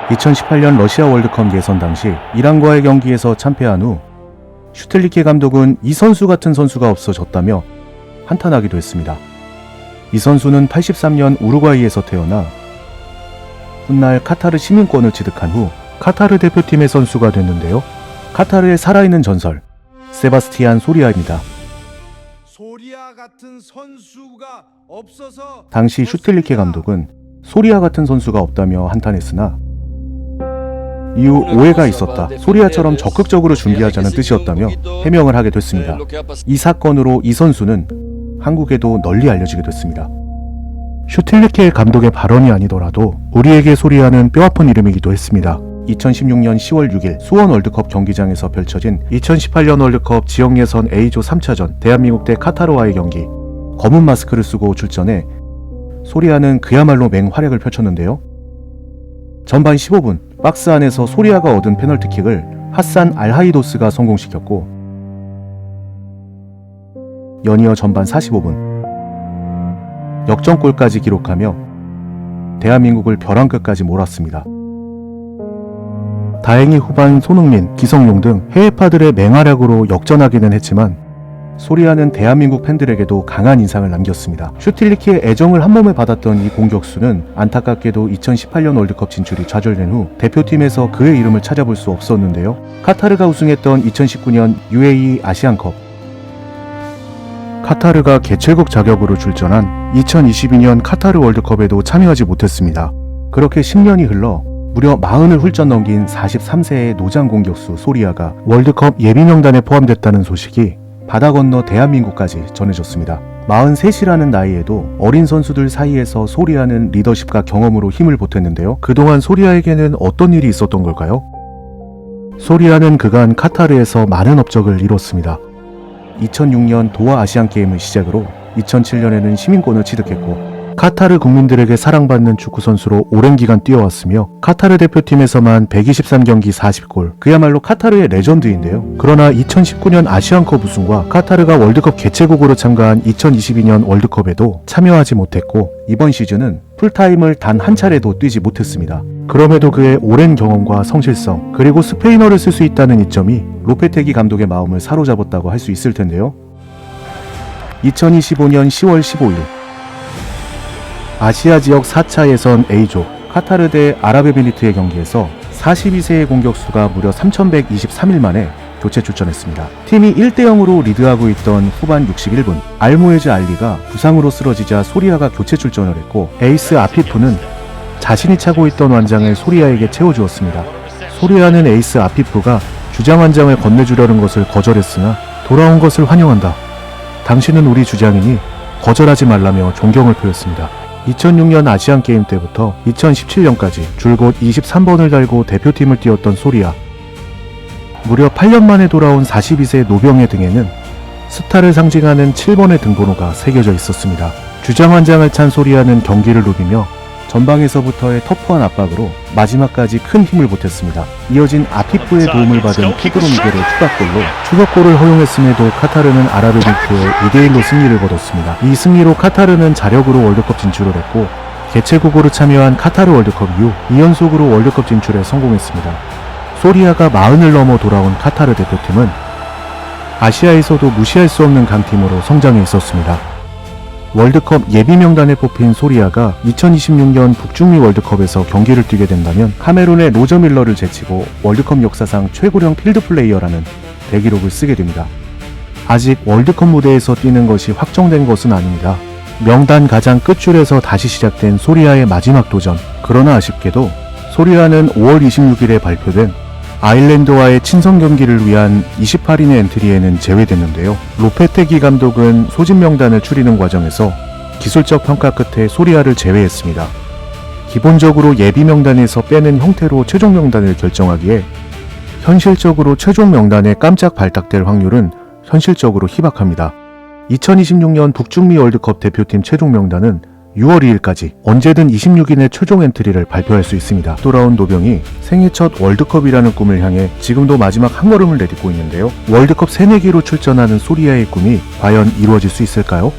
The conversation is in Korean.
2018년 러시아 월드컵 예선 당시 이란과의 경기에서 참패한 후 슈틸리케 감독은 이 선수 같은 선수가 없어졌다며 한탄하기도 했습니다. 이 선수는 83년 우루과이에서 태어나 훗날 카타르 시민권을 취득한 후 카타르 대표팀의 선수가 됐는데요. 카타르의 살아있는 전설 세바스티안 소리아입니다. 소리아 같은 선수가 없어서 당시 슈틸리케 감독은 소리아 같은 선수가 없다며 한탄했으나 이후 오해가 있었다. 소리아처럼 적극적으로 준비하자는 뜻이었다며 해명을 하게 됐습니다. 이 사건으로 이 선수는 한국에도 널리 알려지게 됐습니다. 슈틸리케 감독의 발언이 아니더라도 우리에게 소리아는 뼈아픈 이름이기도 했습니다. 2016년 10월 6일 수원 월드컵 경기장에서 펼쳐진 2018년 월드컵 지역 예선 A조 3차전 대한민국 대 카타르와의 경기. 검은 마스크를 쓰고 출전해 소리아는 그야말로 맹활약을 펼쳤는데요. 전반 15분 박스 안에서 소리아가 얻은 페널티킥을 하산 알하이도스가 성공시켰고 연이어 전반 45분 역전골까지 기록하며 대한민국을 벼랑 끝까지 몰았습니다. 다행히 후반 손흥민, 기성용 등 해외파들의 맹활약으로 역전하기는 했지만 소리아는 대한민국 팬들에게도 강한 인상을 남겼습니다. 슈틸리케의 애정을 한몸에 받았던 이 공격수는 안타깝게도 2018년 월드컵 진출이 좌절된 후 대표팀에서 그의 이름을 찾아볼 수 없었는데요. 카타르가 우승했던 2019년 UAE 아시안컵, 카타르가 개최국 자격으로 출전한 2022년 카타르 월드컵에도 참여하지 못했습니다. 그렇게 10년이 흘러 무려 40을 훌쩍 넘긴 43세의 노장 공격수 소리아가 월드컵 예비 명단에 포함됐다는 소식이 바다 건너 대한민국까지 전해졌습니다. 43이라는 나이에도 어린 선수들 사이에서 소리아는 리더십과 경험으로 힘을 보탰는데요. 그동안 소리아에게는 어떤 일이 있었던 걸까요? 소리아는 그간 카타르에서 많은 업적을 이뤘습니다. 2006년 도하 아시안게임을 시작으로 2007년에는 시민권을 취득했고 카타르 국민들에게 사랑받는 축구선수로 오랜 기간 뛰어왔으며 카타르 대표팀에서만 123경기 40골, 그야말로 카타르의 레전드인데요. 그러나 2019년 아시안컵 우승과 카타르가 월드컵 개최국으로 참가한 2022년 월드컵에도 참여하지 못했고 이번 시즌은 풀타임을 단 한 차례도 뛰지 못했습니다. 그럼에도 그의 오랜 경험과 성실성, 그리고 스페인어를 쓸 수 있다는 이점이 로페테기 감독의 마음을 사로잡았다고 할 수 있을 텐데요. 2025년 10월 15일 아시아 지역 4차 예선 A조 카타르 대 아랍에미리트의 경기에서 42세의 공격수가 무려 3123일 만에 교체 출전했습니다. 팀이 1대0으로 리드하고 있던 후반 61분 알모에즈 알리가 부상으로 쓰러지자 소리아가 교체 출전을 했고 에이스 아피프는 자신이 차고 있던 완장을 소리아에게 채워주었습니다. 소리아는 에이스 아피프가 주장 완장을 건네주려는 것을 거절했으나 돌아온 것을 환영한다. 당신은 우리 주장이니 거절하지 말라며 존경을 표했습니다. 2006년 아시안게임 때부터 2017년까지 줄곧 23번을 달고 대표팀을 뛰었던 소리아. 무려 8년 만에 돌아온 42세 노병의 등에는 스타를 상징하는 7번의 등번호가 새겨져 있었습니다. 주장 완장을 찬 소리아는 경기를 누비며 전방에서부터의 터프한 압박으로 마지막까지 큰 힘을 보탰습니다. 이어진 아피프의 도움을 받은 피드로 미겔의 추격골을 허용했음에도 카타르는 아랍에미리트에 2대1로 승리를 거뒀습니다. 이 승리로 카타르는 자력으로 월드컵 진출을 했고 개최국으로 참여한 카타르 월드컵 이후 2연속으로 월드컵 진출에 성공했습니다. 소리아가 40을 넘어 돌아온 카타르 대표팀은 아시아에서도 무시할 수 없는 강팀으로 성장해 있었습니다. 월드컵 예비 명단에 뽑힌 소리아가 2026년 북중미 월드컵에서 경기를 뛰게 된다면 카메룬의 로저 밀러를 제치고 월드컵 역사상 최고령 필드 플레이어라는 대기록을 쓰게 됩니다. 아직 월드컵 무대에서 뛰는 것이 확정된 것은 아닙니다. 명단 가장 끝줄에서 다시 시작된 소리아의 마지막 도전. 그러나 아쉽게도 소리아는 5월 26일에 발표된 아일랜드와의 친선 경기를 위한 28인의 엔트리에는 제외됐는데요. 로페테기 감독은 소집 명단을 추리는 과정에서 기술적 평가 끝에 소리아를 제외했습니다. 기본적으로 예비 명단에서 빼는 형태로 최종 명단을 결정하기에 현실적으로 최종 명단에 깜짝 발탁될 확률은 현실적으로 희박합니다. 2026년 북중미 월드컵 대표팀 최종 명단은 6월 2일까지 언제든 26인의 최종 엔트리를 발표할 수 있습니다. 돌아온 노병이 생애 첫 월드컵이라는 꿈을 향해 지금도 마지막 한 걸음을 내딛고 있는데요. 월드컵 새내기로 출전하는 소리아의 꿈이 과연 이루어질 수 있을까요?